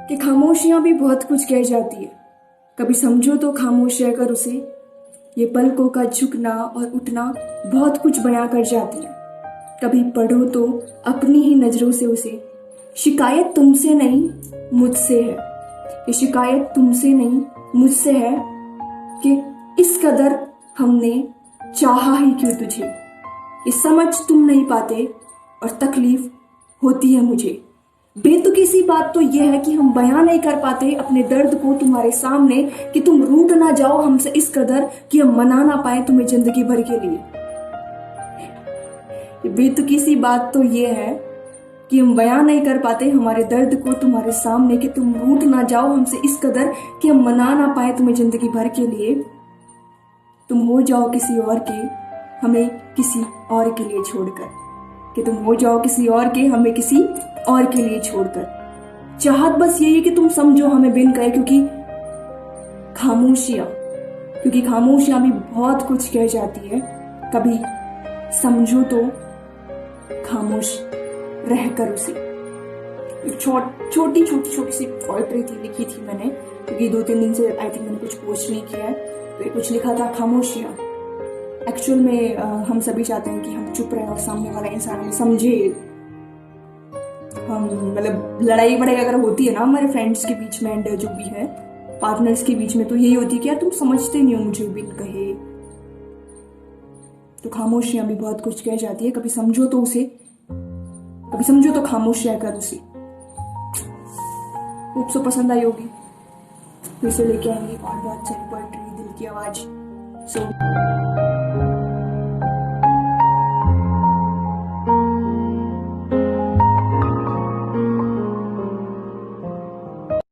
कि खामोशियां भी बहुत कुछ कह जाती है। कभी समझो तो खामोश रहकर उसे, ये पलकों का झुकना और उठना बहुत कुछ बयां कर जाती है। कभी पढ़ो तो अपनी ही नजरों से उसे, शिकायत तुमसे नहीं मुझसे है, ये शिकायत तुमसे नहीं मुझसे है कि इस कदर हमने चाहा ही क्यों तुझे। ये समझ तुम नहीं पाते और तकलीफ होती है मुझे। बेतुकी सी बात तो यह है कि हम बयां नहीं कर पाते अपने दर्द को तुम्हारे सामने, कि तुम रूठ ना जाओ हमसे इस कदर कि हम मना ना पाए तुम्हें जिंदगी भर के लिए। बेतुकी सी बात तो यह है कि हम बयां नहीं कर पाते हमारे दर्द को तुम्हारे सामने, कि तुम रूठ ना जाओ हमसे इस कदर कि हम मना ना पाए तुम्हें जिंदगी भर के लिए। तुम हो जाओ किसी और के, हमें किसी और के लिए छोड़कर, कि तुम हो जाओ किसी और के, हमें किसी और के लिए छोड़कर। चाहत बस यही है कि तुम समझो हमें बिन कहे, क्योंकि खामोशियां भी बहुत कुछ कह जाती है। कभी समझो तो खामोश रहकर उसे। छोटी सी पोएट्री थी, लिखी थी मैंने, क्योंकि 2-3 दिन से आई थिंक मैंने कुछ पोस्ट नहीं किया है, तो कुछ लिखा था खामोशियां। एक्चुअल में हम सभी चाहते हैं कि हम चुप रहे और सामने वाला इंसान हमें समझे। हम मतलब लड़ाई वड़ाई अगर होती है ना हमारे फ्रेंड्स के बीच में, एंड जो भी है पार्टनर्स के बीच में, तो यही होती है कि यार तुम समझते नहीं हो मुझे बिन कहे। तो खामोशियां भी बहुत कुछ कह जाती है। कभी समझो तो उसे, कभी समझो तो खामोश रहकर उसे। होप सो पसंद आई होगी। फिर से लेके आएंगे और बहुत सारी पोएट्री, दिल की आवाज। सो